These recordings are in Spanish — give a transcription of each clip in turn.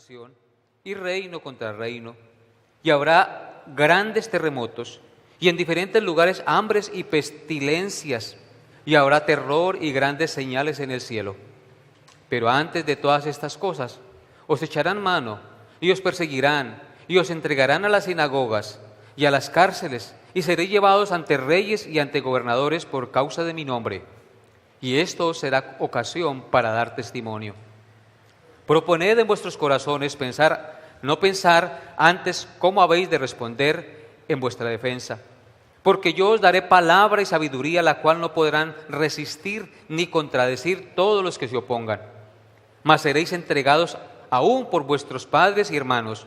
nación y reino contra reino, y habrá grandes terremotos, y en diferentes lugares hambres y pestilencias, y habrá terror y grandes señales en el cielo. Pero antes de todas estas cosas, os echarán mano, y os perseguirán, y os entregarán a las sinagogas y a las cárceles, y seréis llevados ante reyes y ante gobernadores por causa de mi nombre. Y esto os será ocasión para dar testimonio. Proponed en vuestros corazones no pensar antes cómo habéis de responder en vuestra defensa. Porque yo os daré palabra y sabiduría, la cual no podrán resistir ni contradecir todos los que se opongan. Mas seréis entregados aún por vuestros padres y hermanos,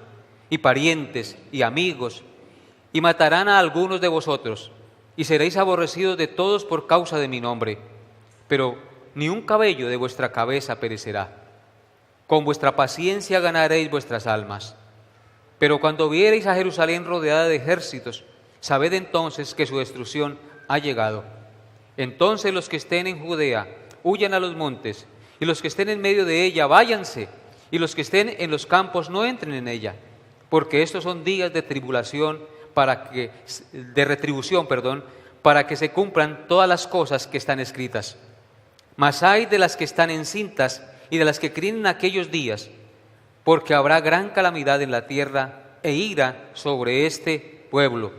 y parientes y amigos, y matarán a algunos de vosotros, y seréis aborrecidos de todos por causa de mi nombre. Pero ni un cabello de vuestra cabeza perecerá. Con vuestra paciencia ganaréis vuestras almas. Pero cuando viereis a Jerusalén rodeada de ejércitos, sabed entonces que su destrucción ha llegado. Entonces los que estén en Judea, huyan a los montes, y los que estén en medio de ella, váyanse, y los que estén en los campos, no entren en ella, porque estos son días de tribulación, de retribución, para que se cumplan todas las cosas que están escritas. Mas ay de las que están encintas y de las que críen en aquellos días, porque habrá gran calamidad en la tierra e ira sobre este pueblo,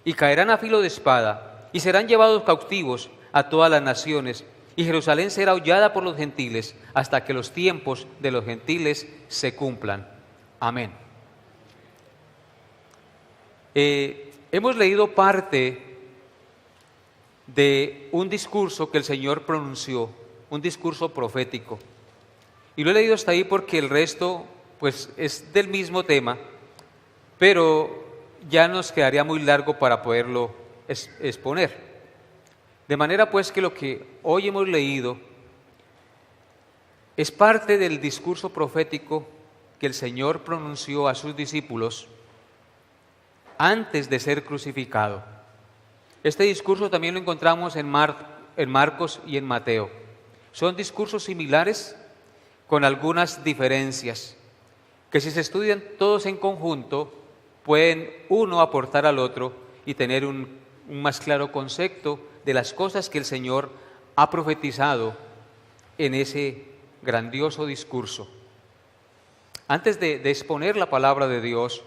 y caerán a filo de espada, y serán llevados cautivos a todas las naciones, y Jerusalén será hollada por los gentiles, hasta que los tiempos de los gentiles se cumplan. Amén. Hemos leído parte de un discurso que el Señor pronunció, un discurso profético. Y lo he leído hasta ahí porque el resto pues es del mismo tema, pero ya nos quedaría muy largo para poderlo exponer. De manera pues que lo que hoy hemos leído es parte del discurso profético que el Señor pronunció a sus discípulos antes de ser crucificado. Este discurso también lo encontramos en Marcos y en Mateo. Son discursos similares con algunas diferencias, que si se estudian todos en conjunto, pueden uno aportar al otro y tener un más claro concepto de las cosas que el Señor ha profetizado en ese grandioso discurso. Antes de exponer la palabra de Dios,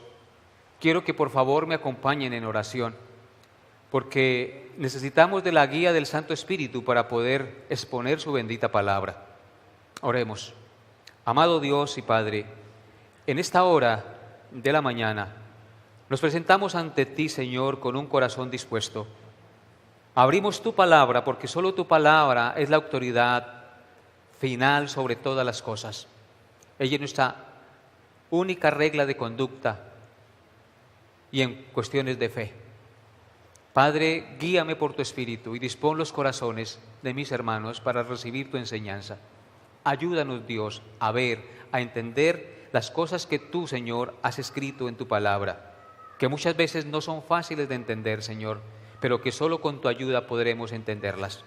quiero que por favor me acompañen en oración, porque necesitamos de la guía del Santo Espíritu para poder exponer su bendita palabra. Oremos. Amado Dios y Padre, en esta hora de la mañana nos presentamos ante ti, Señor, con un corazón dispuesto. Abrimos tu palabra porque solo tu palabra es la autoridad final sobre todas las cosas. Ella es nuestra única regla de conducta y en cuestiones de fe. Padre, guíame por tu Espíritu y dispón los corazones de mis hermanos para recibir tu enseñanza. Ayúdanos, Dios, a ver, a entender las cosas que tú, Señor, has escrito en tu palabra, que muchas veces no son fáciles de entender, Señor, pero que solo con tu ayuda podremos entenderlas.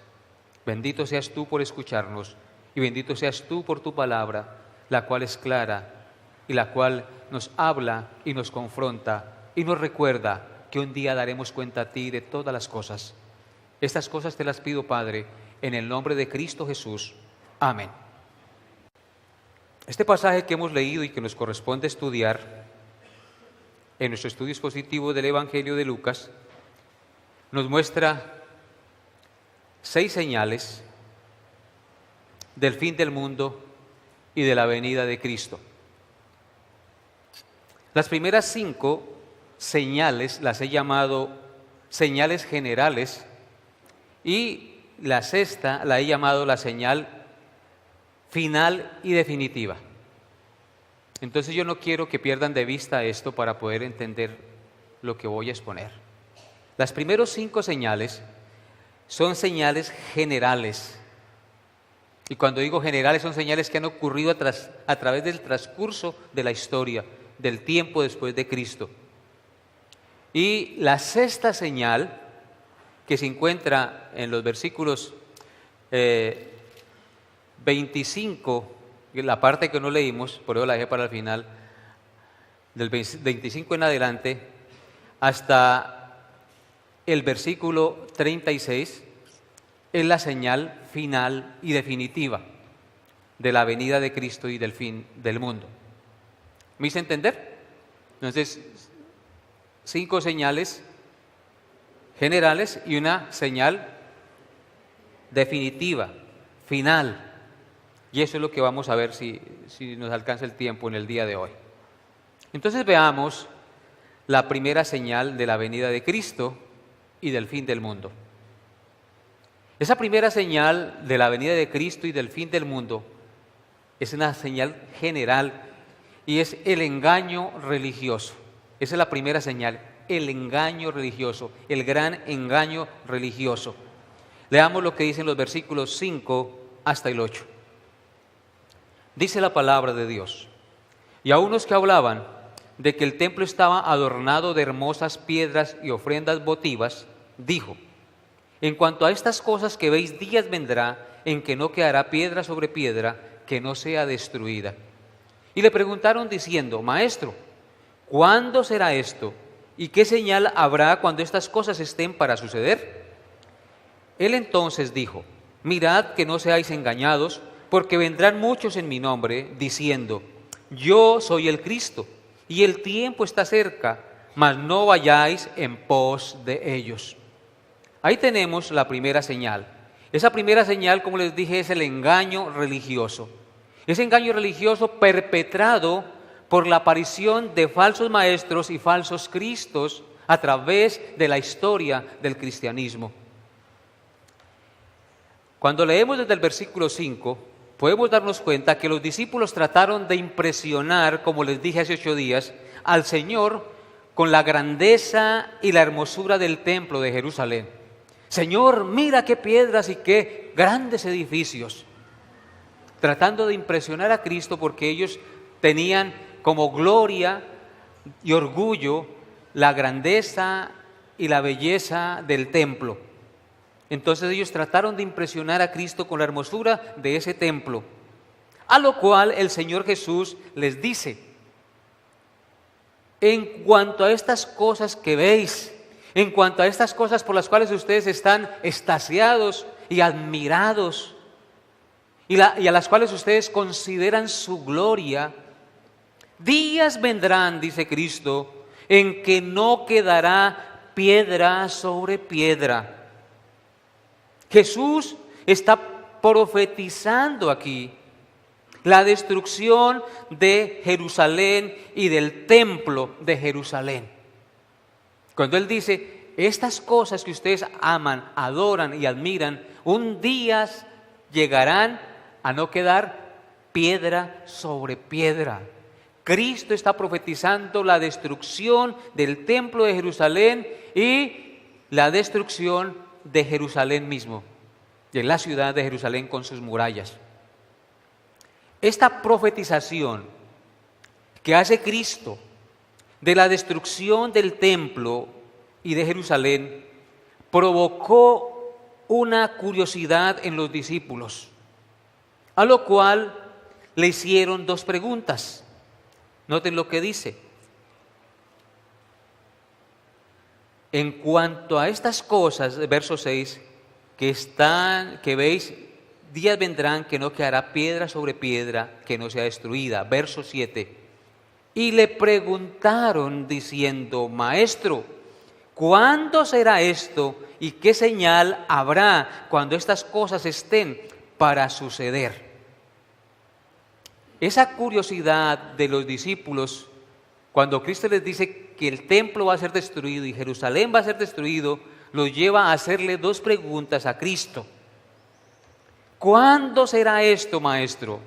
Bendito seas tú por escucharnos y bendito seas tú por tu palabra, la cual es clara y la cual nos habla y nos confronta y nos recuerda que un día daremos cuenta a ti de todas las cosas. Estas cosas te las pido, Padre, en el nombre de Cristo Jesús. Amén. Este pasaje que hemos leído y que nos corresponde estudiar en nuestro estudio expositivo del Evangelio de Lucas nos muestra 6 señales del fin del mundo y de la venida de Cristo. Las primeras 5 señales las he llamado señales generales y la sexta la he llamado la señal final y definitiva. Entonces yo no quiero que pierdan de vista esto para poder entender lo que voy a exponer. Las primeros 5 señales son señales generales. Y cuando digo generales son señales que han ocurrido a través del transcurso de la historia, del tiempo después de Cristo. Y la sexta señal, que se encuentra en los versículos 25, la parte que no leímos, por eso la dejé para el final, del 25 en adelante, hasta el versículo 36, es la señal final y definitiva de la venida de Cristo y del fin del mundo. ¿Me hice entender? Entonces, 5 señales generales y una señal definitiva, final. Y eso es lo que vamos a ver si nos alcanza el tiempo en el día de hoy. Entonces veamos la primera señal de la venida de Cristo y del fin del mundo. Esa primera señal de la venida de Cristo y del fin del mundo es una señal general y es el engaño religioso. Esa es la primera señal, el engaño religioso, el gran engaño religioso. Leamos lo que dicen los versículos 5 hasta el 8. Dice la palabra de Dios: y a unos que hablaban de que el templo estaba adornado de hermosas piedras y ofrendas votivas, dijo: en cuanto a estas cosas que veis, días vendrá en que no quedará piedra sobre piedra que no sea destruida. Y le preguntaron diciendo: Maestro, ¿cuándo será esto? ¿Y qué señal habrá cuando estas cosas estén para suceder? Él entonces dijo: mirad que no seáis engañados, porque vendrán muchos en mi nombre, diciendo: yo soy el Cristo, y el tiempo está cerca, mas no vayáis en pos de ellos. Ahí tenemos la primera señal. Esa primera señal, como les dije, es el engaño religioso. Ese engaño religioso perpetrado por la aparición de falsos maestros y falsos cristos a través de la historia del cristianismo. Cuando leemos desde el versículo 5, podemos darnos cuenta que los discípulos trataron de impresionar, como les dije hace 8 días, al Señor con la grandeza y la hermosura del templo de Jerusalén. Señor, mira qué piedras y qué grandes edificios. Tratando de impresionar a Cristo porque ellos tenían como gloria y orgullo la grandeza y la belleza del templo. Entonces ellos trataron de impresionar a Cristo con la hermosura de ese templo, a lo cual el Señor Jesús les dice: en cuanto a estas cosas que veis, en cuanto a estas cosas por las cuales ustedes están extasiados y admirados, y a las cuales ustedes consideran su gloria, días vendrán, dice Cristo, en que no quedará piedra sobre piedra. Jesús está profetizando aquí la destrucción de Jerusalén y del templo de Jerusalén. Cuando Él dice: estas cosas que ustedes aman, adoran y admiran, un día llegarán a no quedar piedra sobre piedra. Cristo está profetizando la destrucción del templo de Jerusalén y la destrucción de Jerusalén mismo, de la ciudad de Jerusalén con sus murallas. Esta profetización que hace Cristo de la destrucción del templo y de Jerusalén provocó una curiosidad en los discípulos, a lo cual le hicieron 2 preguntas. Noten lo que dice: en cuanto a estas cosas, verso 6, que veis, días vendrán que no quedará piedra sobre piedra que no sea destruida. Verso 7, y le preguntaron diciendo: Maestro, ¿cuándo será esto? ¿Y qué señal habrá cuando estas cosas estén para suceder? Esa curiosidad de los discípulos, cuando Cristo les dice que el templo va a ser destruido y Jerusalén va a ser destruido, los lleva a hacerle 2 preguntas a Cristo. ¿Cuándo será esto, Maestro?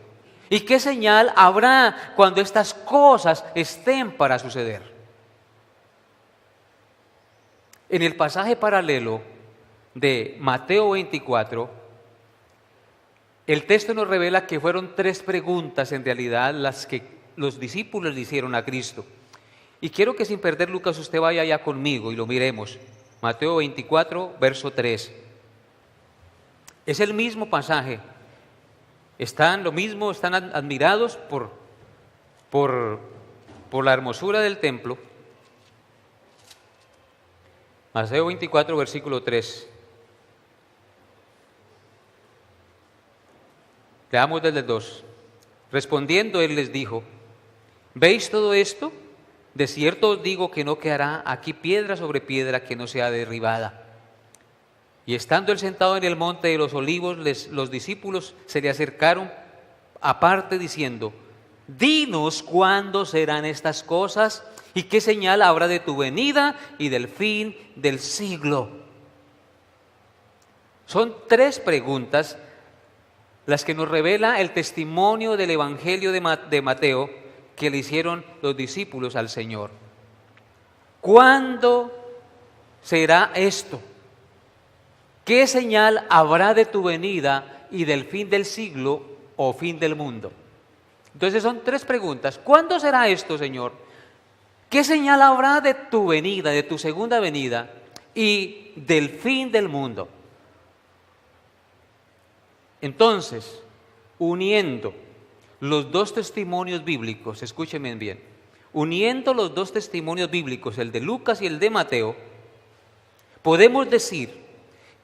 ¿Y qué señal habrá cuando estas cosas estén para suceder? En el pasaje paralelo de Mateo 24, el texto nos revela que fueron 3 preguntas en realidad las que los discípulos le hicieron a Cristo. Y quiero que sin perder Lucas usted vaya allá conmigo y lo miremos. Mateo 24, verso 3. Es el mismo pasaje. Están admirados por por la hermosura del templo. Mateo 24, versículo 3. Leamos desde el 2. Respondiendo él les dijo: ¿veis todo esto? De cierto os digo que no quedará aquí piedra sobre piedra que no sea derribada. Y estando él sentado en el monte de los olivos, los discípulos se le acercaron aparte diciendo: dinos cuándo serán estas cosas y qué señal habrá de tu venida y del fin del siglo. Son 3 preguntas las que nos revela el testimonio del Evangelio de Mateo que le hicieron los discípulos al Señor. ¿Cuándo será esto? ¿Qué señal habrá de tu venida y del fin del siglo o fin del mundo? Entonces son 3 preguntas. ¿Cuándo será esto, Señor? ¿Qué señal habrá de tu venida, de tu segunda venida y del fin del mundo? Entonces, uniendo los 2 testimonios bíblicos, escúchenme bien, uniendo los 2 testimonios bíblicos, el de Lucas y el de Mateo, podemos decir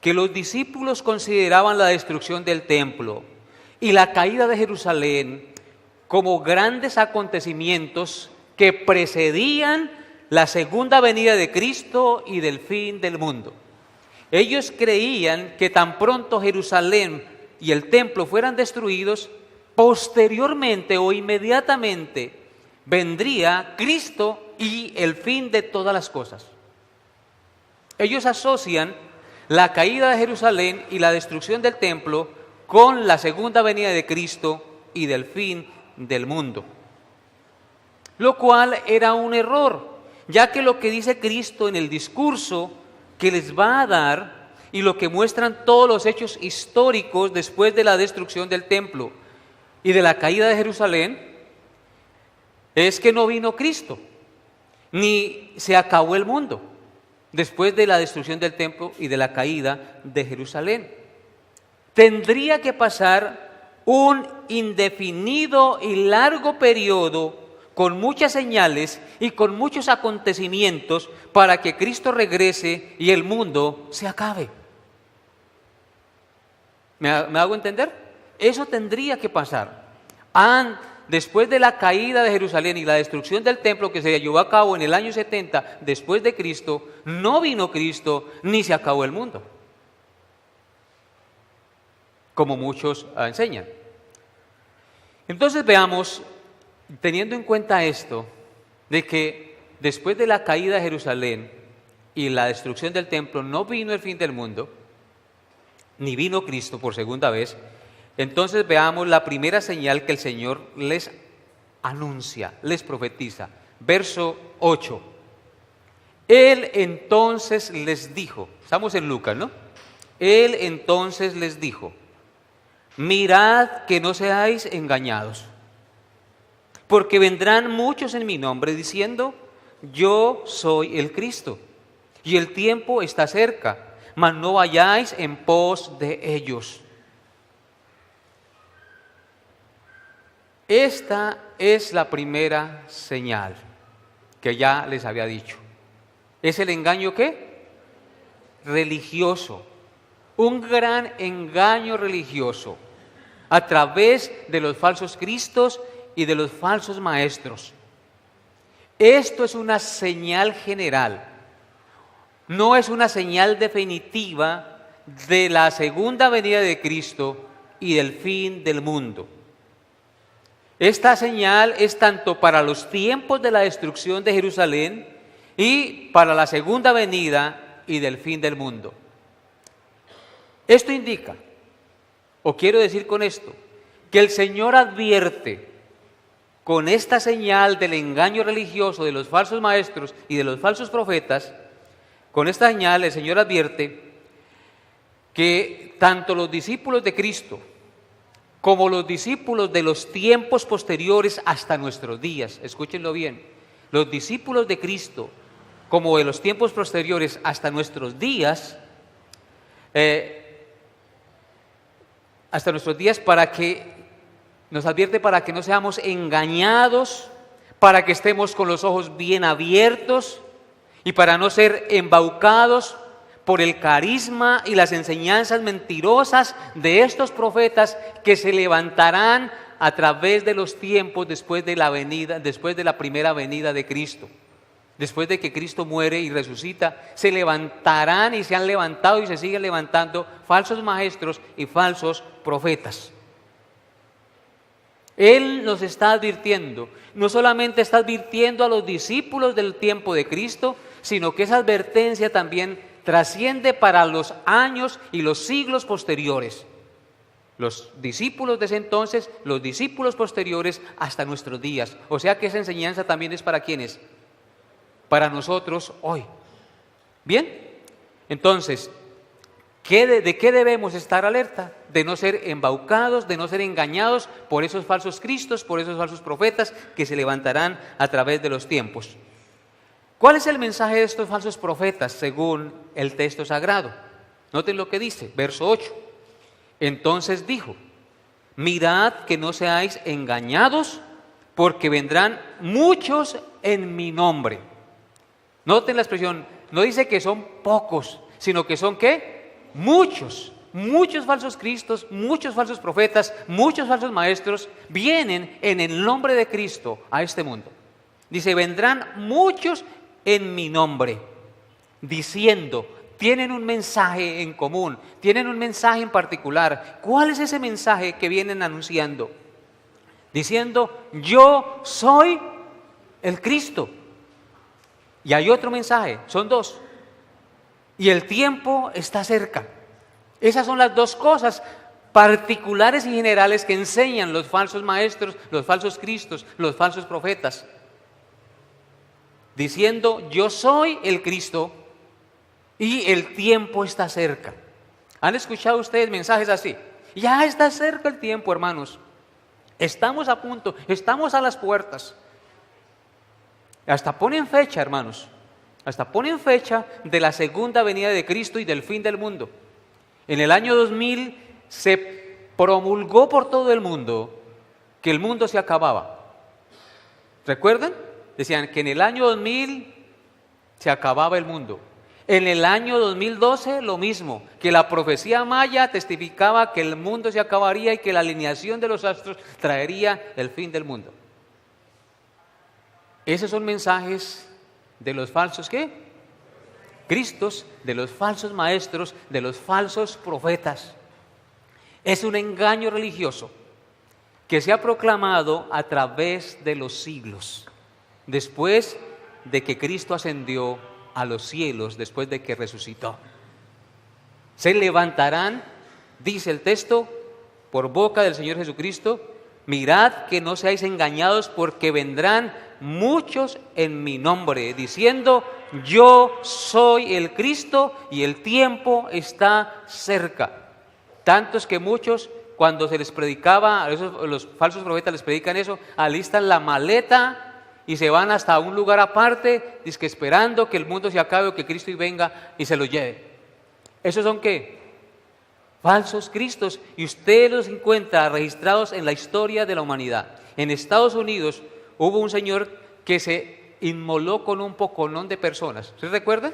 que los discípulos consideraban la destrucción del templo y la caída de Jerusalén como grandes acontecimientos que precedían la segunda venida de Cristo y del fin del mundo. Ellos creían que tan pronto Jerusalén y el templo fueran destruidos, posteriormente o inmediatamente vendría Cristo y el fin de todas las cosas. Ellos asocian la caída de Jerusalén y la destrucción del templo con la segunda venida de Cristo y del fin del mundo, lo cual era un error, ya que lo que dice Cristo en el discurso que les va a dar y lo que muestran todos los hechos históricos después de la destrucción del templo y de la caída de Jerusalén es que no vino Cristo, ni se acabó el mundo después de la destrucción del templo y de la caída de Jerusalén. Tendría que pasar un indefinido y largo periodo con muchas señales y con muchos acontecimientos para que Cristo regrese y el mundo se acabe. ¿Me hago entender? Eso tendría que pasar. Después de la caída de Jerusalén y la destrucción del templo que se llevó a cabo en el año 70 después de Cristo, no vino Cristo ni se acabó el mundo, como muchos enseñan. Entonces veamos, teniendo en cuenta esto, de que después de la caída de Jerusalén y la destrucción del templo no vino el fin del mundo, ni vino Cristo por segunda vez. Entonces veamos la primera señal que el Señor les anuncia, les profetiza. Verso 8. Él entonces les dijo, estamos en Lucas, ¿no? Él entonces les dijo: mirad que no seáis engañados, porque vendrán muchos en mi nombre diciendo: yo soy el Cristo, y el tiempo está cerca, mas no vayáis en pos de ellos. Esta es la primera señal que ya les había dicho. ¿Es el engaño qué? Religioso. Un gran engaño religioso a través de los falsos cristos y de los falsos maestros. Esto es una señal general, no es una señal definitiva de la segunda venida de Cristo y del fin del mundo. Esta señal es tanto para los tiempos de la destrucción de Jerusalén y para la segunda venida y del fin del mundo. Esto indica, o quiero decir con esto, que el Señor advierte con esta señal del engaño religioso de los falsos maestros y de los falsos profetas. Con esta señal el Señor advierte que tanto los discípulos de Cristo como los discípulos de los tiempos posteriores hasta nuestros días, escúchenlo bien, los discípulos de Cristo como de los tiempos posteriores hasta nuestros días, para que nos advierte para que no seamos engañados para que estemos con los ojos bien abiertos y para no ser embaucados por el carisma y las enseñanzas mentirosas de estos profetas que se levantarán a través de los tiempos después de la primera venida de Cristo. Después de que Cristo muere y resucita, se levantarán y se han levantado y se siguen levantando falsos maestros y falsos profetas. Él nos está advirtiendo, no solamente está advirtiendo a los discípulos del tiempo de Cristo, sino que esa advertencia también trasciende para los años y los siglos posteriores. Los discípulos de ese entonces, los discípulos posteriores hasta nuestros días. O sea que esa enseñanza también es para ¿quiénes? Para nosotros hoy. Bien, entonces, ¿de qué debemos estar alerta? De no ser embaucados, de no ser engañados por esos falsos cristos, por esos falsos profetas que se levantarán a través de los tiempos. ¿Cuál es el mensaje de estos falsos profetas según el texto sagrado? Noten lo que dice, verso 8. Entonces dijo, mirad que no seáis engañados, porque vendrán muchos en mi nombre. Noten la expresión, no dice que son pocos, sino que son ¿qué? Muchos falsos cristos, muchos falsos profetas, muchos falsos maestros vienen en el nombre de Cristo a este mundo. Dice, vendrán muchos en mi nombre, diciendo, tienen un mensaje en común, tienen un mensaje en particular. ¿Cuál es ese mensaje que vienen anunciando? Diciendo, yo soy el Cristo. Y hay otro mensaje, son dos. Y el tiempo está cerca. Esas son las dos cosas particulares y generales que enseñan los falsos maestros, los falsos cristos, los falsos profetas. Diciendo, yo soy el Cristo y el tiempo está cerca. ¿Han escuchado ustedes mensajes así? Ya está cerca el tiempo, hermanos. Estamos a punto, estamos a las puertas. Hasta ponen fecha, hermanos. Hasta ponen fecha de la segunda venida de Cristo y del fin del mundo. En el año 2000 se promulgó por todo el mundo que el mundo se acababa. ¿Recuerdan? Decían que en el año 2000 se acababa el mundo. En el año 2012 lo mismo, que la profecía maya testificaba que el mundo se acabaría y que la alineación de los astros traería el fin del mundo. Esos son mensajes de los falsos ¿qué? Cristos, de los falsos maestros, de los falsos profetas. Es un engaño religioso que se ha proclamado a través de los siglos, después de que Cristo ascendió a los cielos, después de que resucitó. Se levantarán, dice el texto, por boca del Señor Jesucristo, mirad que no seáis engañados, porque vendrán muchos en mi nombre, diciendo, yo soy el Cristo y el tiempo está cerca. Tantos que muchos, cuando se les predicaba, los falsos profetas les predican eso, alistan la maleta y se van hasta un lugar aparte, dizque esperando que el mundo se acabe o que Cristo venga y se lo lleve. ¿Esos son qué? Falsos cristos, y usted los encuentra registrados en la historia de la humanidad. En Estados Unidos hubo un señor que se inmoló con un poconón de personas. ¿Se recuerdan?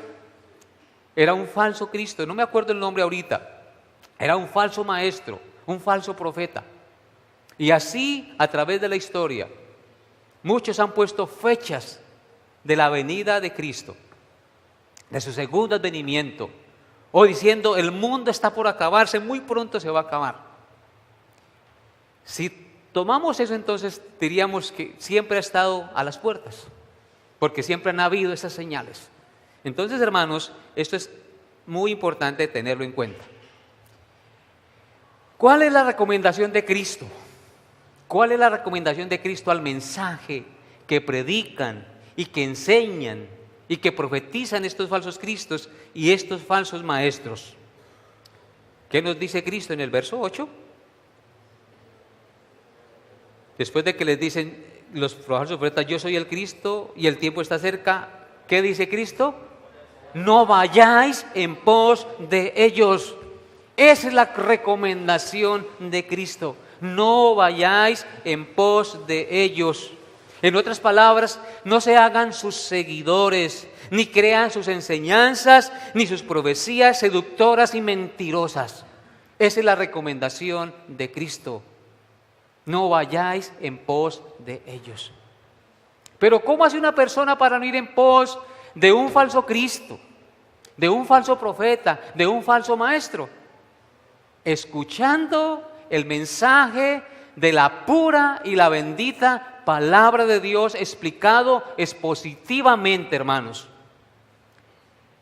Era un falso Cristo, no me acuerdo el nombre ahorita. Era un falso maestro, un falso profeta. Y así, a través de la historia, muchos han puesto fechas de la venida de Cristo, de su segundo advenimiento, o diciendo, el mundo está por acabarse, muy pronto se va a acabar. Si tomamos eso, entonces diríamos que siempre ha estado a las puertas, porque siempre han habido esas señales. Entonces, hermanos, esto es muy importante tenerlo en cuenta. ¿Cuál es la recomendación de Cristo? ¿Cuál es la recomendación de Cristo al mensaje que predican y que enseñan y que profetizan estos falsos cristos y estos falsos maestros? ¿Qué nos dice Cristo en el verso 8? Después de que les dicen los falsos profetas, yo soy el Cristo y el tiempo está cerca, ¿qué dice Cristo? No vayáis en pos de ellos. Esa es la recomendación de Cristo. No vayáis en pos de ellos. En otras palabras, no se hagan sus seguidores, ni crean sus enseñanzas, ni sus profecías seductoras y mentirosas. Esa es la recomendación de Cristo. No vayáis en pos de ellos. Pero ¿cómo hace una persona para no ir en pos de un falso Cristo, de un falso profeta, de un falso maestro? Escuchando el mensaje de la pura y la bendita palabra de Dios explicado expositivamente, hermanos.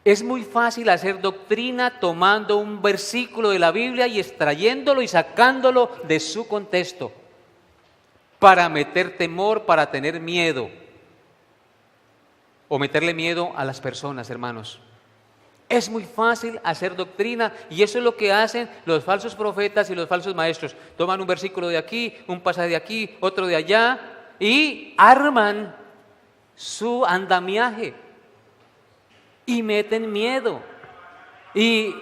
Es muy fácil hacer doctrina tomando un versículo de la Biblia y extrayéndolo y sacándolo de su contexto para meter temor, para tener miedo o meterle miedo a las personas, hermanos. Es muy fácil hacer doctrina y eso es lo que hacen los falsos profetas y los falsos maestros. Toman un versículo de aquí, un pasaje de aquí, otro de allá y arman su andamiaje y meten miedo. Y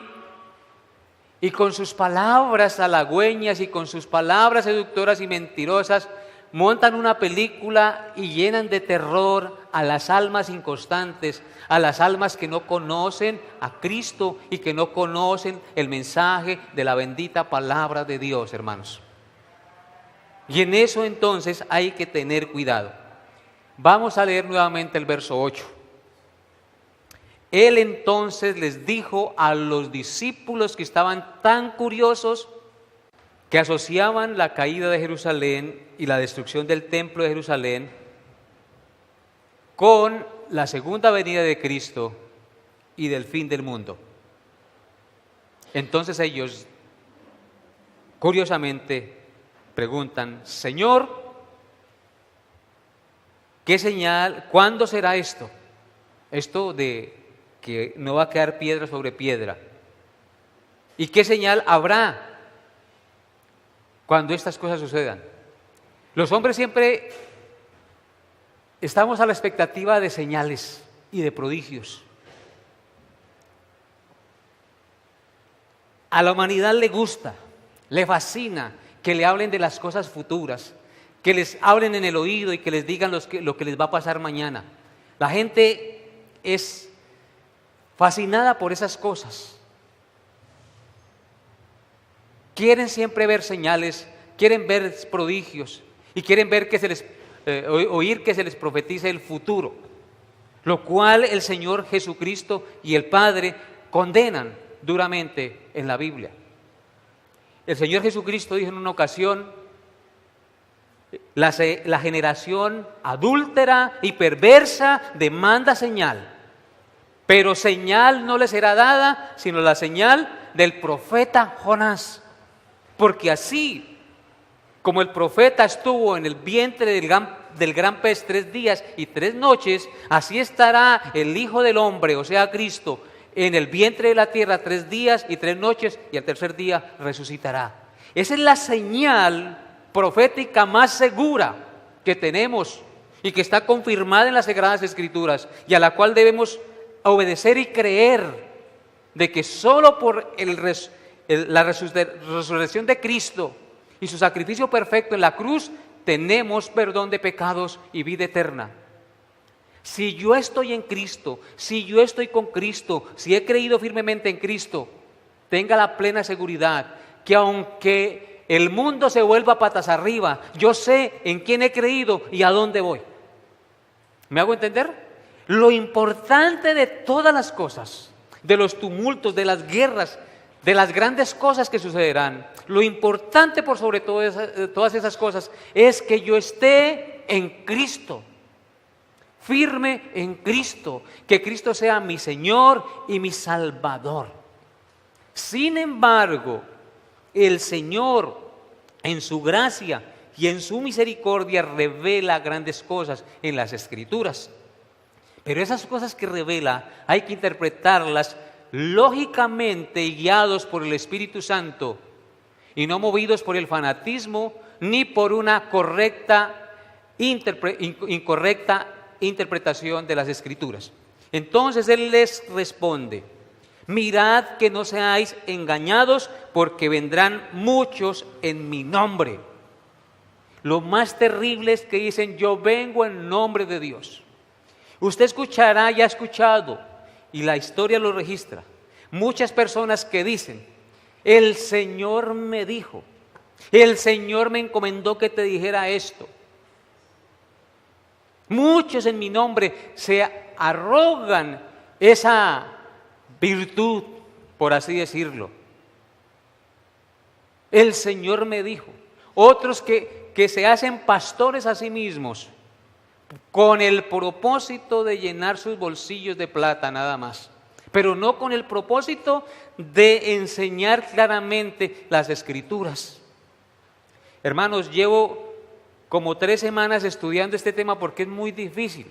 con sus palabras halagüeñas y con sus palabras seductoras y mentirosas montan una película y llenan de terror a las almas inconstantes, a las almas que no conocen a Cristo y que no conocen el mensaje de la bendita palabra de Dios, hermanos. Y en eso entonces hay que tener cuidado. Vamos a leer nuevamente el verso 8. Él entonces les dijo a los discípulos que estaban tan curiosos, que asociaban la caída de Jerusalén y la destrucción del templo de Jerusalén con la segunda venida de Cristo y del fin del mundo. Entonces ellos, curiosamente, preguntan: Señor, ¿qué señal? ¿Cuándo será esto? Esto de que no va a quedar piedra sobre piedra. ¿Y qué señal habrá cuando estas cosas sucedan? Los hombres siempre estamos a la expectativa de señales y de prodigios. A la humanidad le gusta, le fascina que le hablen de las cosas futuras, que les hablen en el oído y que les digan lo que les va a pasar mañana. La gente es fascinada por esas cosas. Quieren siempre ver señales, quieren ver prodigios y quieren ver oír que se les profetice el futuro, lo cual el Señor Jesucristo y el Padre condenan duramente en la Biblia. El Señor Jesucristo dijo en una ocasión: la generación adúltera y perversa demanda señal, pero señal no le será dada sino la señal del profeta Jonás. Porque así como el profeta estuvo en el vientre del gran pez 3 días y 3 noches, así estará el Hijo del Hombre, o sea Cristo, en el vientre de la tierra 3 días y 3 noches, y al tercer día resucitará. Esa es la señal profética más segura que tenemos y que está confirmada en las Sagradas Escrituras y a la cual debemos obedecer y creer, de que solo por la resurrección de Cristo y su sacrificio perfecto en la cruz tenemos perdón de pecados y vida eterna. Si yo estoy en Cristo, si yo estoy con Cristo, si he creído firmemente en Cristo, tenga la plena seguridad que aunque el mundo se vuelva patas arriba, yo sé en quién he creído y a dónde voy. ¿Me hago entender? Lo importante de todas las cosas, de los tumultos, de las guerras, de las grandes cosas que sucederán, lo importante por sobre todas esas cosas es que yo esté en Cristo, firme en Cristo, que Cristo sea mi Señor y mi Salvador. Sin embargo, el Señor en su gracia y en su misericordia revela grandes cosas en las Escrituras. Pero esas cosas que revela hay que interpretarlas lógicamente y guiados por el Espíritu Santo y no movidos por el fanatismo ni por una incorrecta interpretación de las Escrituras. Entonces Él les responde: mirad que no seáis engañados, porque vendrán muchos en mi nombre. Lo más terrible es que dicen: yo vengo en nombre de Dios. Usted escuchará y ha escuchado, y la historia lo registra, muchas personas que dicen: el Señor me dijo, el Señor me encomendó que te dijera esto. Muchos en mi nombre se arrogan esa virtud, por así decirlo. El Señor me dijo. Otros que se hacen pastores a sí mismos con el propósito de llenar sus bolsillos de plata nada más, pero no con el propósito de enseñar claramente las Escrituras. Hermanos, llevo como 3 semanas estudiando este tema porque es muy difícil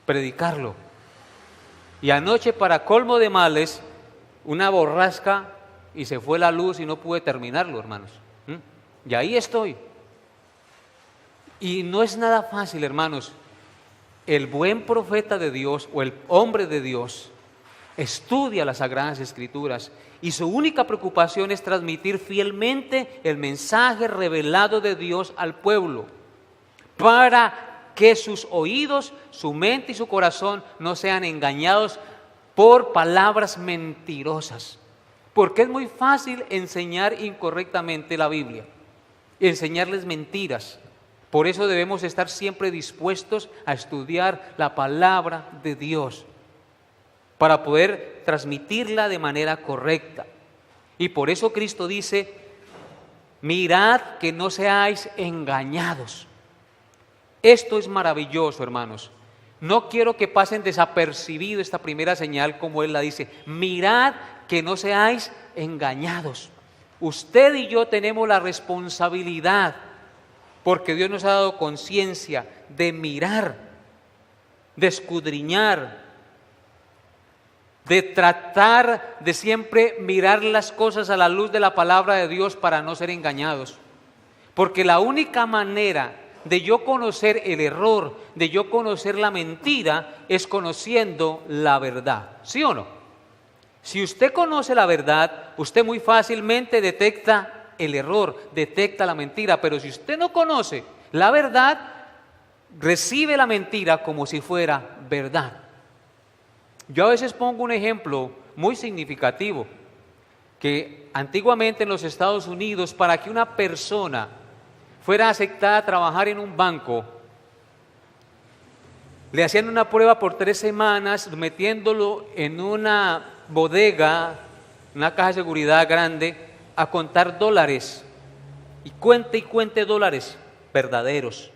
predicarlo. Y anoche, para colmo de males, una borrasca y se fue la luz y no pude terminarlo, hermanos. Y ahí estoy. Y no es nada fácil, hermanos. El buen profeta de Dios o el hombre de Dios estudia las Sagradas Escrituras y su única preocupación es transmitir fielmente el mensaje revelado de Dios al pueblo, para que sus oídos, su mente y su corazón no sean engañados por palabras mentirosas. Porque es muy fácil enseñar incorrectamente la Biblia, enseñarles mentiras. Por eso debemos estar siempre dispuestos a estudiar la palabra de Dios, para poder transmitirla de manera correcta. Y por eso Cristo dice: mirad que no seáis engañados. Esto es maravilloso, hermanos. No quiero que pasen desapercibido esta primera señal, como Él la dice: mirad que no seáis engañados. Usted y yo tenemos la responsabilidad, porque Dios nos ha dado conciencia, de mirar, de escudriñar, de tratar de siempre mirar las cosas a la luz de la palabra de Dios para no ser engañados. Porque la única manera de yo conocer el error, de yo conocer la mentira, es conociendo la verdad. ¿Sí o no? Si usted conoce la verdad, usted muy fácilmente detecta el error, detecta la mentira. Pero si usted no conoce la verdad, recibe la mentira como si fuera verdad. Yo a veces pongo un ejemplo muy significativo, que antiguamente en los Estados Unidos, para que una persona fuera aceptada a trabajar en un banco, le hacían una prueba por 3 semanas, metiéndolo en una bodega, una caja de seguridad grande, a contar dólares. Y cuente dólares verdaderos.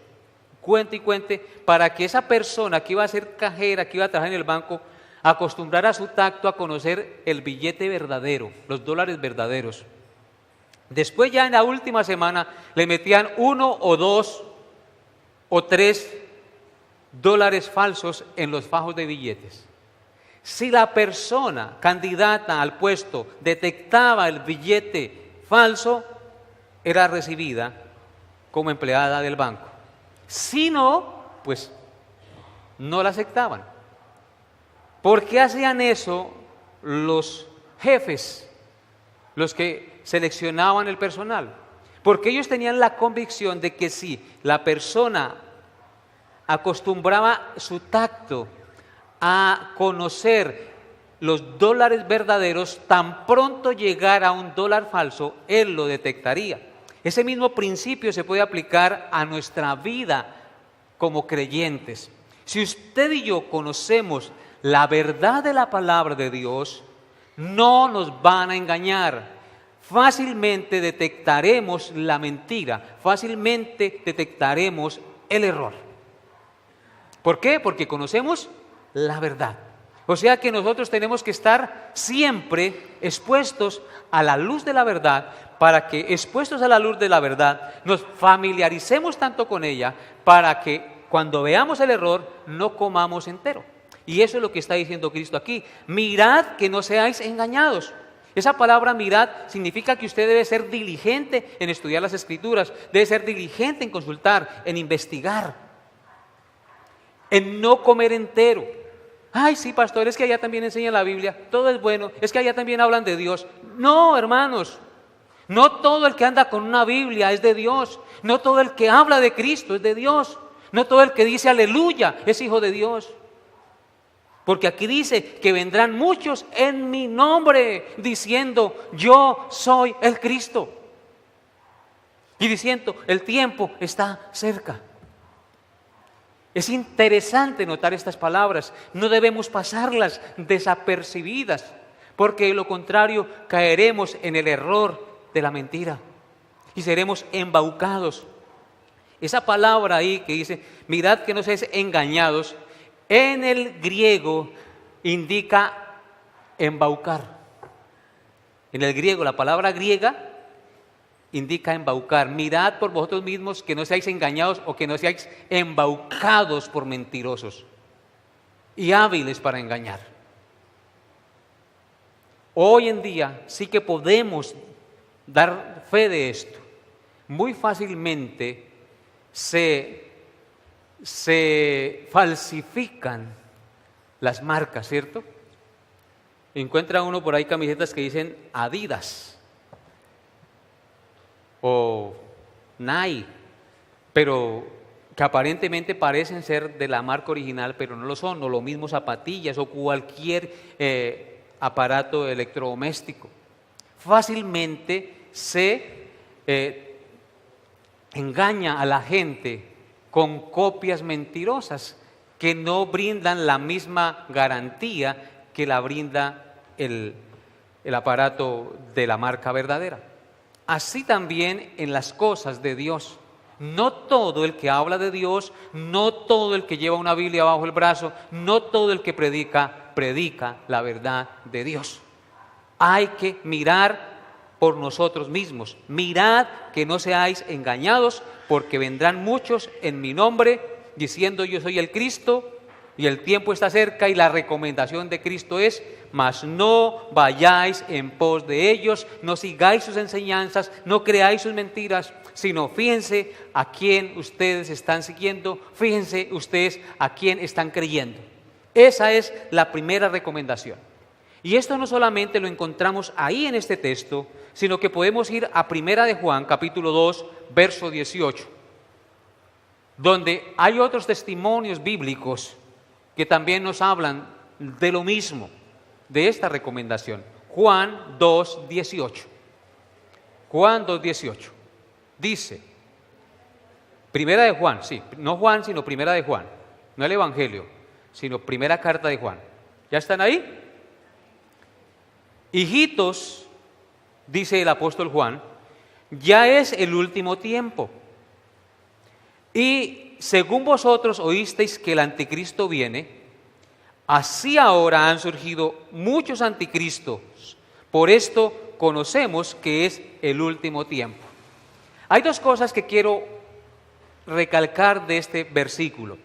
Cuente y cuente, para que esa persona que iba a ser cajera, que iba a trabajar en el banco, acostumbrara su tacto a conocer el billete verdadero, los dólares verdaderos. Después, ya en la última semana, le metían 1 o 2 o 3 dólares falsos en los fajos de billetes. Si la persona candidata al puesto detectaba el billete falso, era recibida como empleada del banco. Si no, pues no la aceptaban. ¿Por qué hacían eso los jefes, los que seleccionaban el personal? Porque ellos tenían la convicción de que si la persona acostumbraba su tacto a conocer los dólares verdaderos, tan pronto llegara un dólar falso, él lo detectaría. Ese mismo principio se puede aplicar a nuestra vida como creyentes. Si usted y yo conocemos la verdad de la palabra de Dios, no nos van a engañar. Fácilmente detectaremos la mentira, fácilmente detectaremos el error. ¿Por qué? Porque conocemos la verdad. O sea que nosotros tenemos que estar siempre expuestos a la luz de la verdad, para que, expuestos a la luz de la verdad, nos familiaricemos tanto con ella, para que cuando veamos el error no comamos entero. Y eso es lo que está diciendo Cristo aquí: mirad que no seáis engañados. Esa palabra mirad significa que usted debe ser diligente en estudiar las Escrituras, debe ser diligente en consultar, en investigar, en no comer entero. Ay, sí, pastor, es que allá también enseñan la Biblia, todo es bueno, es que allá también hablan de Dios. No, hermanos, No todo el que anda con una Biblia es de Dios. No todo el que habla de Cristo es de Dios. No todo el que dice aleluya es hijo de Dios. Porque aquí dice que vendrán muchos en mi nombre diciendo, yo soy el Cristo. Y diciendo, el tiempo está cerca. Es interesante notar estas palabras. No debemos pasarlas desapercibidas, porque de lo contrario caeremos en el error de la mentira y seremos embaucados. Esa palabra ahí que dice, mirad que no seáis engañados, en el griego indica embaucar. En el griego, la palabra griega indica embaucar. Mirad por vosotros mismos que no seáis engañados o que no seáis embaucados por mentirosos y hábiles para engañar. Hoy en día sí que podemos dar fe de esto. Muy fácilmente se falsifican las marcas, ¿cierto? Encuentra uno por ahí camisetas que dicen Adidas o Nike, pero que aparentemente parecen ser de la marca original, pero no lo son, o lo mismo zapatillas o cualquier aparato electrodoméstico. Fácilmente se engaña a la gente con copias mentirosas que no brindan la misma garantía que la brinda el aparato de la marca verdadera. Así también en las cosas de Dios. No todo el que habla de Dios, no todo el que lleva una Biblia bajo el brazo, no todo el que predica la verdad de Dios. Hay que mirar por nosotros mismos. Mirad que no seáis engañados, porque vendrán muchos en mi nombre diciendo yo soy el Cristo, y el tiempo está cerca, y la recomendación de Cristo es, mas no vayáis en pos de ellos, no sigáis sus enseñanzas, no creáis sus mentiras, sino fíjense a quién ustedes están siguiendo, fíjense ustedes a quién están creyendo. Esa es la primera recomendación. Y esto no solamente lo encontramos ahí en este texto, sino que podemos ir a Primera de Juan, capítulo 2, verso 18, donde hay otros testimonios bíblicos que también nos hablan de lo mismo, de esta recomendación. Juan 2, 18. Juan 2, 18. Dice, Primera de Juan, sí, no Juan, sino Primera de Juan, no el Evangelio, sino primera carta de Juan. ¿Ya están ahí? Hijitos, dice el apóstol Juan, ya es el último tiempo. Y según vosotros oísteis que el anticristo viene, así ahora han surgido muchos anticristos. Por esto conocemos que es el último tiempo. Hay dos cosas que quiero recalcar de este versículo.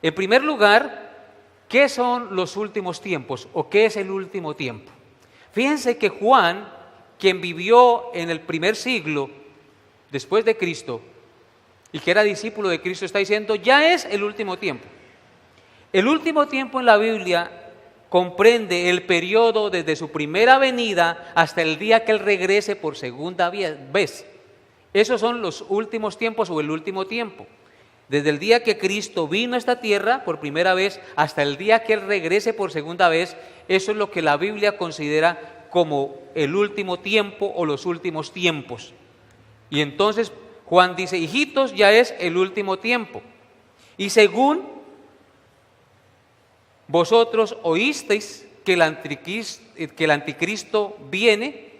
En primer lugar, ¿qué son los últimos tiempos o qué es el último tiempo? Fíjense que Juan, quien vivió en el primer siglo después de Cristo y que era discípulo de Cristo, está diciendo, ya es el último tiempo. El último tiempo en la Biblia comprende el periodo desde su primera venida hasta el día que Él regrese por segunda vez. Esos son los últimos tiempos o el último tiempo. Desde el día que Cristo vino a esta tierra por primera vez hasta el día que Él regrese por segunda vez, eso es lo que la Biblia considera como el último tiempo o los últimos tiempos. Y entonces Juan dice, hijitos, ya es el último tiempo. Y según vosotros oísteis que el anticristo viene,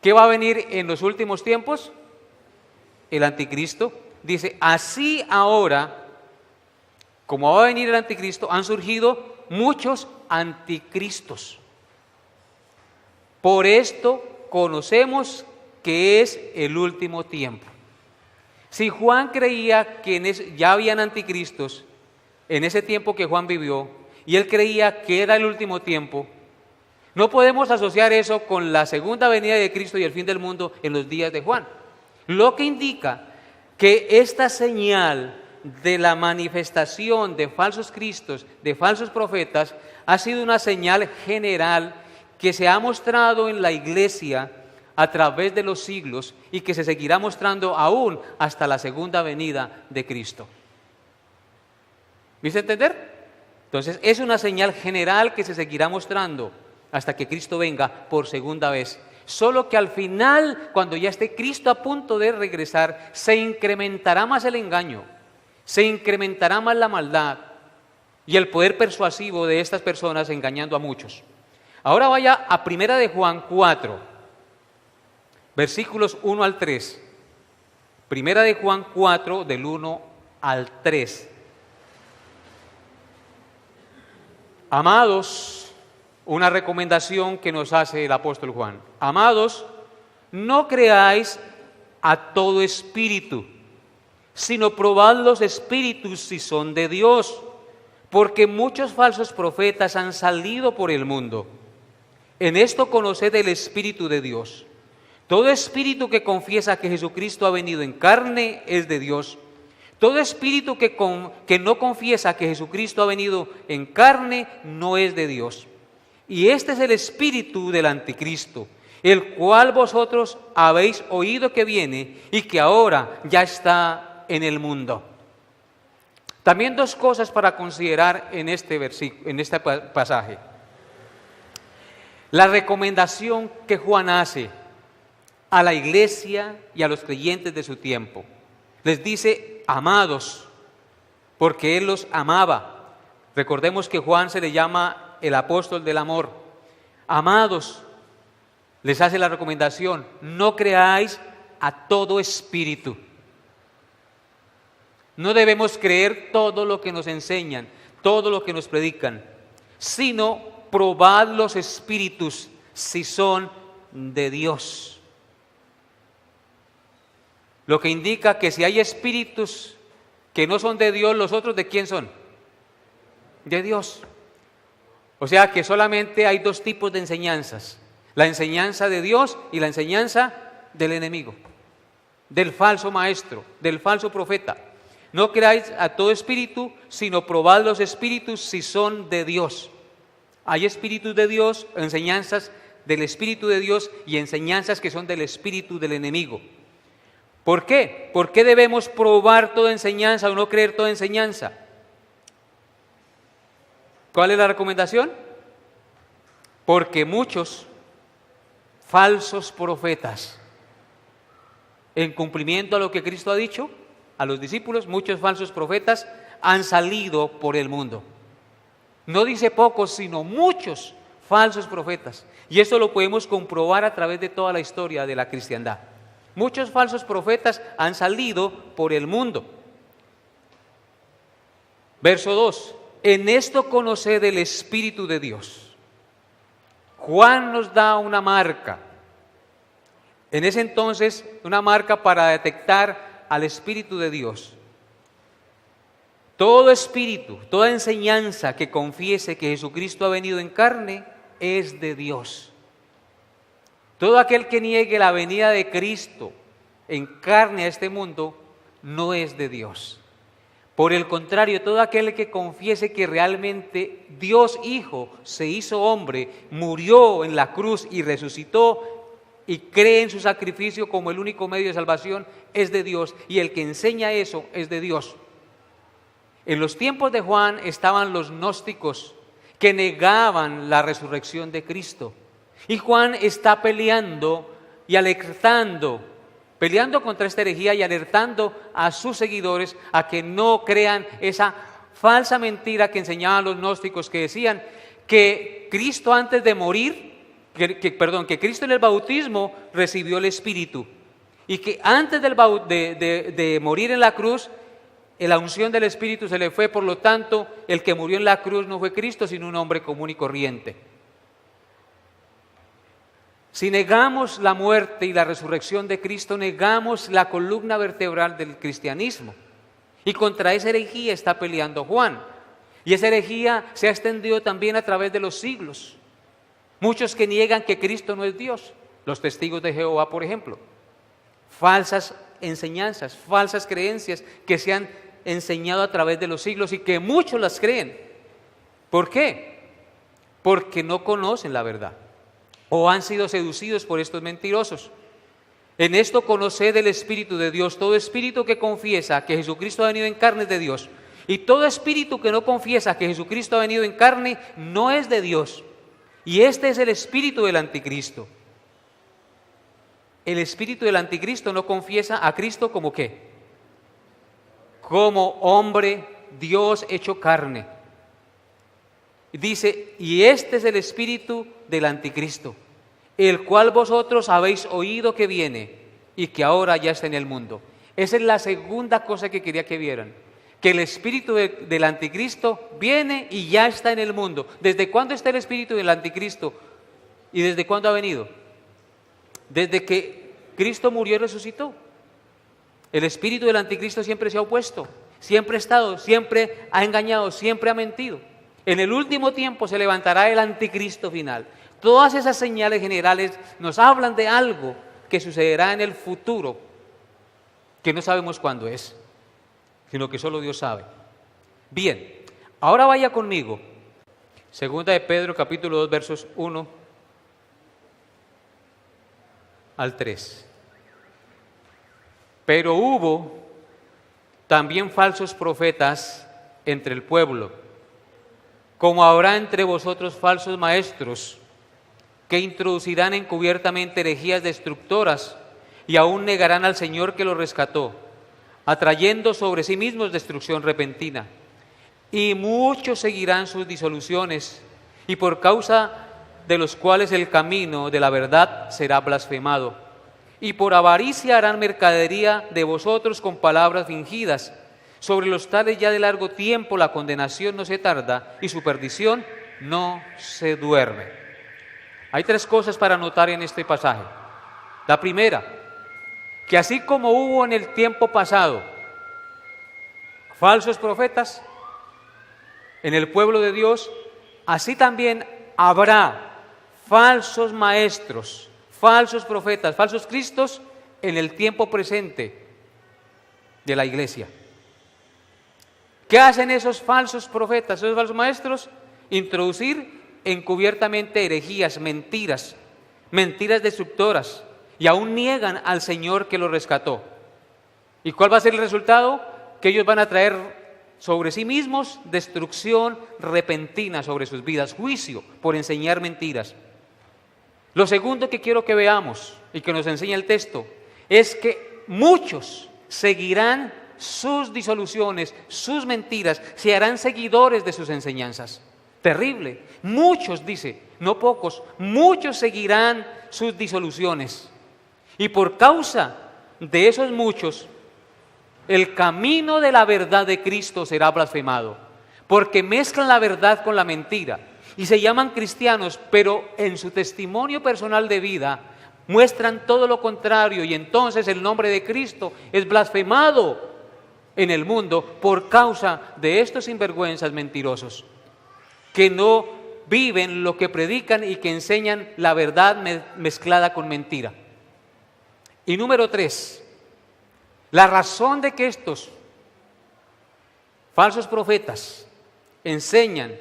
¿qué va a venir en los últimos tiempos? El anticristo. Dice, así ahora, como va a venir el anticristo, han surgido muchos anticristos. Por esto conocemos que es el último tiempo. Si Juan creía que ya habían anticristos en ese tiempo que Juan vivió, y él creía que era el último tiempo, no podemos asociar eso con la segunda venida de Cristo y el fin del mundo en los días de Juan. Lo que indica que esta señal de la manifestación de falsos cristos, de falsos profetas, ha sido una señal general que se ha mostrado en la iglesia a través de los siglos y que se seguirá mostrando aún hasta la segunda venida de Cristo. ¿Viste entender? Entonces es una señal general que se seguirá mostrando hasta que Cristo venga por segunda vez. Solo que al final, cuando ya esté Cristo a punto de regresar, se incrementará más el engaño, se incrementará más la maldad y el poder persuasivo de estas personas engañando a muchos. Ahora vaya a 1 de Juan 4, versículos 1 al 3. 1 de Juan 4, del 1 al 3. Amados, una recomendación que nos hace el apóstol Juan. Amados, no creáis a todo espíritu, sino probad los espíritus si son de Dios, porque muchos falsos profetas han salido por el mundo. En esto conoced el Espíritu de Dios. Todo espíritu que confiesa que Jesucristo ha venido en carne es de Dios. Todo espíritu que no confiesa que Jesucristo ha venido en carne no es de Dios. Y este es el espíritu del anticristo, el cual vosotros habéis oído que viene y que ahora ya está en el mundo. También dos cosas para considerar en este pasaje. La recomendación que Juan hace a la iglesia y a los creyentes de su tiempo. Les dice, amados, porque Él los amaba. Recordemos que Juan se le llama el apóstol del amor. Amados, les hace la recomendación, no creáis a todo espíritu. No debemos creer todo lo que nos enseñan, todo lo que nos predican, sino probad los espíritus si son de Dios. Lo que indica que si hay espíritus que no son de Dios, ¿los otros de quién son? De Dios. O sea que solamente hay dos tipos de enseñanzas: la enseñanza de Dios y la enseñanza del enemigo, del falso maestro, del falso profeta. No creáis a todo espíritu, sino probad los espíritus si son de Dios. Hay espíritus de Dios, enseñanzas del Espíritu de Dios y enseñanzas que son del espíritu del enemigo. ¿Por qué? ¿Por qué debemos probar toda enseñanza o no creer toda enseñanza? ¿Cuál es la recomendación? Porque muchos falsos profetas, en cumplimiento a lo que Cristo ha dicho a los discípulos, muchos falsos profetas han salido por el mundo. No dice pocos, sino muchos falsos profetas. Y esto lo podemos comprobar a través de toda la historia de la cristiandad. Muchos falsos profetas han salido por el mundo. Verso 2. En esto conoced el Espíritu de Dios. Juan nos da una marca. En ese entonces, una marca para detectar al Espíritu de Dios. Todo espíritu, toda enseñanza que confiese que Jesucristo ha venido en carne es de Dios. Todo aquel que niegue la venida de Cristo en carne a este mundo no es de Dios. Por el contrario, todo aquel que confiese que realmente Dios Hijo se hizo hombre, murió en la cruz y resucitó y cree en su sacrificio como el único medio de salvación es de Dios, y el que enseña eso es de Dios. En los tiempos de Juan estaban los gnósticos que negaban la resurrección de Cristo. Y Juan está peleando y alertando, peleando contra esta herejía y alertando a sus seguidores a que no crean esa falsa mentira que enseñaban los gnósticos, que decían que Cristo antes de morir, que Cristo en el bautismo recibió el Espíritu y que antes de morir en la cruz, la unción del Espíritu se le fue. Por lo tanto, el que murió en la cruz no fue Cristo, sino un hombre común y corriente. Si negamos la muerte y la resurrección de Cristo, negamos la columna vertebral del cristianismo. Y contra esa herejía está peleando Juan. Y esa herejía se ha extendido también a través de los siglos. Muchos que niegan que Cristo no es Dios. Los testigos de Jehová, por ejemplo. Falsas enseñanzas, falsas creencias que se han enseñado a través de los siglos y que muchos las creen. ¿Por qué? Porque no conocen la verdad. o han sido seducidos por estos mentirosos. En esto conoced el Espíritu de Dios. Todo espíritu que confiesa que Jesucristo ha venido en carne es de Dios. Y todo espíritu que no confiesa que Jesucristo ha venido en carne no es de Dios. Y este es el espíritu del anticristo. El espíritu del anticristo no confiesa a Cristo como ¿qué? Como hombre, Dios hecho carne. Dice, y este es el espíritu del anticristo, el cual vosotros habéis oído que viene y que ahora ya está en el mundo. Esa es la segunda cosa que quería que vieran, que el espíritu del anticristo viene y ya está en el mundo. ¿Desde cuándo está el espíritu del anticristo? ¿Y desde cuándo ha venido? Desde que Cristo murió y resucitó. El espíritu del anticristo siempre se ha opuesto, siempre ha estado, siempre ha engañado, siempre ha mentido. En el último tiempo se levantará el anticristo final. Todas esas señales generales nos hablan de algo que sucederá en el futuro, que no sabemos cuándo es, sino que solo Dios sabe. Bien, ahora vaya conmigo. Segunda de Pedro, capítulo 2, versos 1 al 3. Pero hubo también falsos profetas entre el pueblo, como habrá entre vosotros falsos maestros, que introducirán encubiertamente herejías destructoras y aún negarán al Señor que los rescató, atrayendo sobre sí mismos destrucción repentina. Y muchos seguirán sus disoluciones, y por causa de los cuales el camino de la verdad será blasfemado. Y por avaricia harán mercadería de vosotros con palabras fingidas. Sobre los tales ya de largo tiempo la condenación no se tarda y su perdición no se duerme. Hay tres cosas para notar en este pasaje. La primera, que así como hubo en el tiempo pasado falsos profetas en el pueblo de Dios, así también habrá falsos maestros, falsos profetas, falsos cristos en el tiempo presente de la iglesia. ¿Qué hacen esos falsos profetas, esos falsos maestros? Introducir encubiertamente herejías, mentiras destructoras, y aún niegan al Señor que los rescató. ¿Y cuál va a ser el resultado? Que ellos van a traer sobre sí mismos destrucción repentina sobre sus vidas, juicio por enseñar mentiras. Lo segundo que quiero que veamos y que nos enseña el texto es que muchos seguirán sus disoluciones, sus mentiras, se harán seguidores de sus enseñanzas. Terrible. Muchos, dice, no pocos, muchos seguirán sus disoluciones. Y por causa de esos muchos, el camino de la verdad de Cristo será blasfemado, porque mezclan la verdad con la mentira y se llaman cristianos, pero en su testimonio personal de vida muestran todo lo contrario, y entonces el nombre de Cristo es blasfemado en el mundo por causa de estos sinvergüenzas mentirosos que no viven lo que predican y que enseñan la verdad mezclada con mentira. Y número 3, la razón de que estos falsos profetas enseñan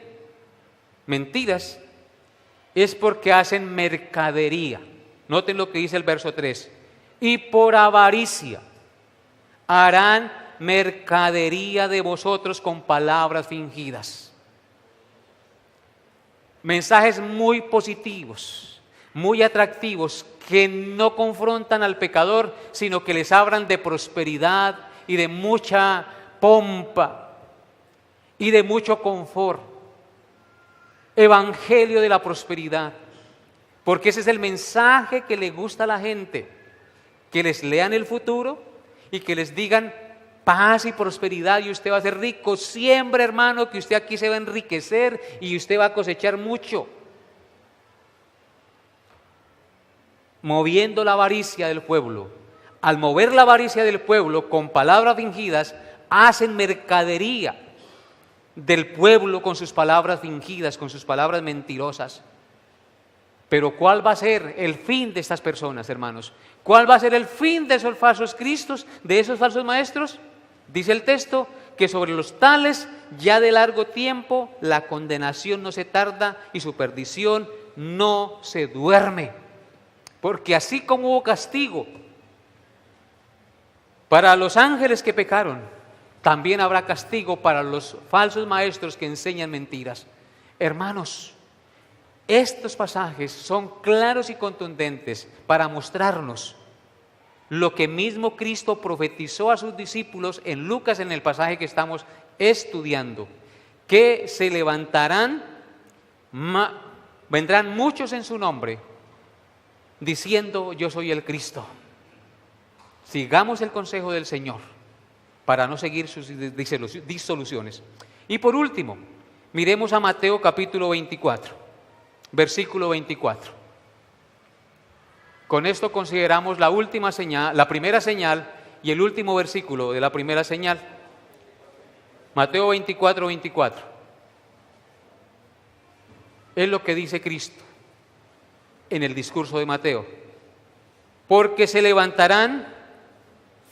mentiras es porque hacen mercadería. Noten lo que dice el verso 3. Y por avaricia harán mercadería de vosotros con palabras fingidas. Mensajes muy positivos, muy atractivos, que no confrontan al pecador, sino que les hablan de prosperidad y de mucha pompa y de mucho confort. Evangelio de la prosperidad, porque ese es el mensaje que le gusta a la gente, que les lean el futuro y que les digan paz y prosperidad y usted va a ser rico. Siempre, hermano, que usted aquí se va a enriquecer y usted va a cosechar mucho. Moviendo la avaricia del pueblo. Al mover la avaricia del pueblo con palabras fingidas, hacen mercadería del pueblo con sus palabras fingidas, con sus palabras mentirosas. Pero ¿cuál va a ser el fin de estas personas, hermanos? ¿Cuál va a ser el fin de esos falsos cristos, de esos falsos maestros? Dice el texto que sobre los tales ya de largo tiempo la condenación no se tarda y su perdición no se duerme, porque así como hubo castigo para los ángeles que pecaron, también habrá castigo para los falsos maestros que enseñan mentiras. Hermanos, estos pasajes son claros y contundentes para mostrarnos lo que mismo Cristo profetizó a sus discípulos en Lucas, en el pasaje que estamos estudiando, que se levantarán, vendrán muchos en su nombre, diciendo: yo soy el Cristo. Sigamos el consejo del Señor para no seguir sus disoluciones. Y por último, miremos a Mateo capítulo 24, versículo 24. Con esto consideramos la última señal, la primera señal y el último versículo de la primera señal. Mateo 24, 24. Es lo que dice Cristo en el discurso de Mateo. Porque se levantarán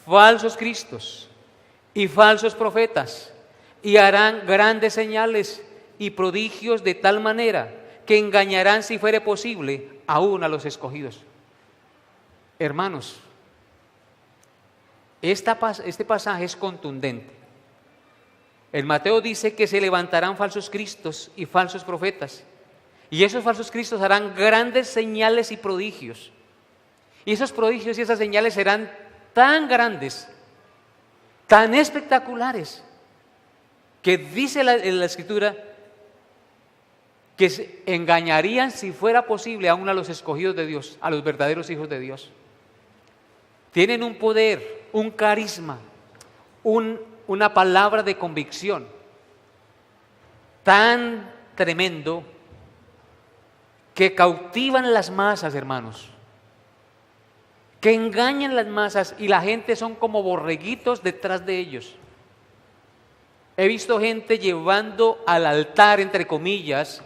falsos cristos y falsos profetas y harán grandes señales y prodigios de tal manera que engañarán, si fuere posible, aún a los escogidos. Hermanos, este pasaje es contundente. El Mateo dice que se levantarán falsos cristos y falsos profetas, y esos falsos cristos harán grandes señales y prodigios. Y esos prodigios y esas señales serán tan grandes, tan espectaculares, que dice en la Escritura que engañarían, si fuera posible, aún a los escogidos de Dios, a los verdaderos hijos de Dios. Tienen un poder, un carisma, una palabra de convicción tan tremendo que cautivan las masas, hermanos, que engañan las masas y la gente son como borreguitos detrás de ellos. He visto gente llevando al altar, entre comillas,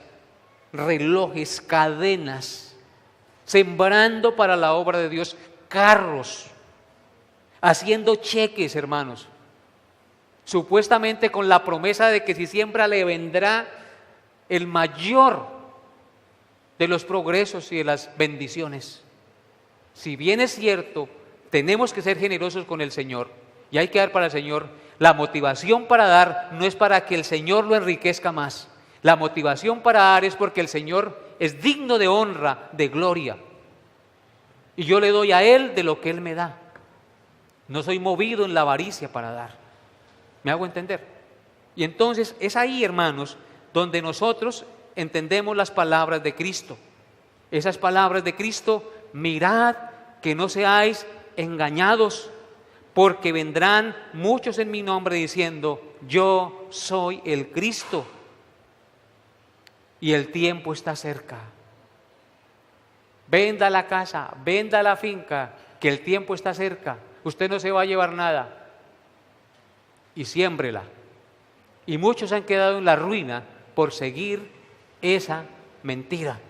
relojes, cadenas, sembrando para la obra de Dios, carros, haciendo cheques, hermanos, supuestamente con la promesa de que si siembra le vendrá el mayor de los progresos y de las bendiciones. Si bien es cierto, tenemos que ser generosos con el Señor y hay que dar para el Señor. La motivación para dar no es para que el Señor lo enriquezca más. La motivación para dar es porque el Señor es digno de honra, de gloria. Y yo le doy a Él de lo que Él me da. No soy movido en la avaricia para dar. ¿Me hago entender? Y entonces es ahí, hermanos, donde nosotros entendemos las palabras de Cristo. Esas palabras de Cristo: mirad que no seáis engañados, porque vendrán muchos en mi nombre diciendo: yo soy el Cristo, y el tiempo está cerca. Venda la casa, venda la finca, que el tiempo está cerca. Usted no se va a llevar nada, y siémbrela. Y muchos han quedado en la ruina por seguir esa mentira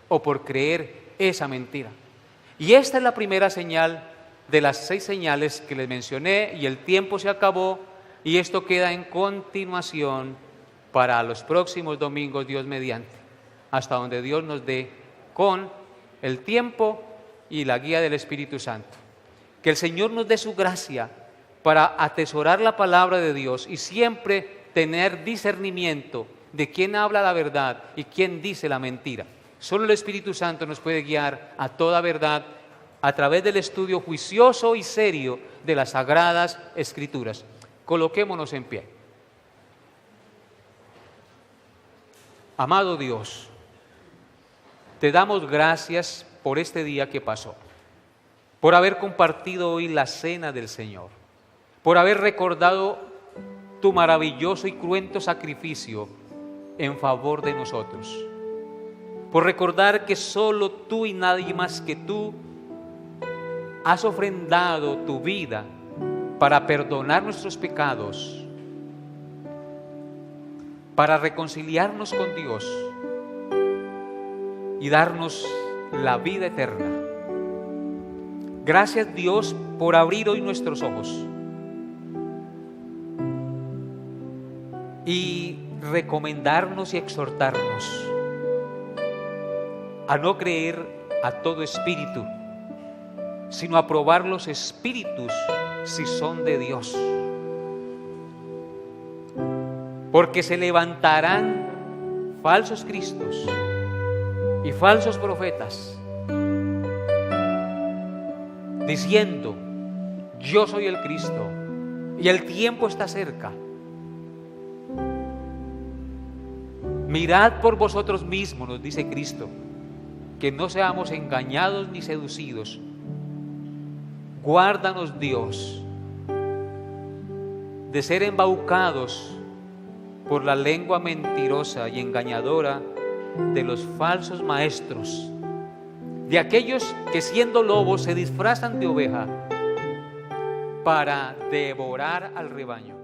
o por creer esa mentira. Y esta es la primera señal de las 6 señales que les mencioné, y el tiempo se acabó, y esto queda en continuación para los próximos domingos, Dios mediante, hasta donde Dios nos dé, con el tiempo y la guía del Espíritu Santo. Que el Señor nos dé su gracia para atesorar la palabra de Dios y siempre tener discernimiento de quién habla la verdad y quién dice la mentira. Solo el Espíritu Santo nos puede guiar a toda verdad a través del estudio juicioso y serio de las Sagradas Escrituras. Coloquémonos en pie. Amado Dios, te damos gracias por este día que pasó, por haber compartido hoy la cena del Señor, por haber recordado tu maravilloso y cruento sacrificio en favor de nosotros, por recordar que solo tú y nadie más que tú has ofrendado tu vida para perdonar nuestros pecados, para reconciliarnos con Dios y darnos la vida eterna. Gracias, Dios, por abrir hoy nuestros ojos y recomendarnos y exhortarnos a no creer a todo espíritu, sino a probar los espíritus si son de Dios. Porque se levantarán falsos cristos y falsos profetas, diciendo: yo soy el Cristo y el tiempo está cerca. Mirad por vosotros mismos, nos dice Cristo, que no seamos engañados ni seducidos. Guárdanos, Dios, de ser embaucados por la lengua mentirosa y engañadora de los falsos maestros, de aquellos que siendo lobos se disfrazan de oveja para devorar al rebaño.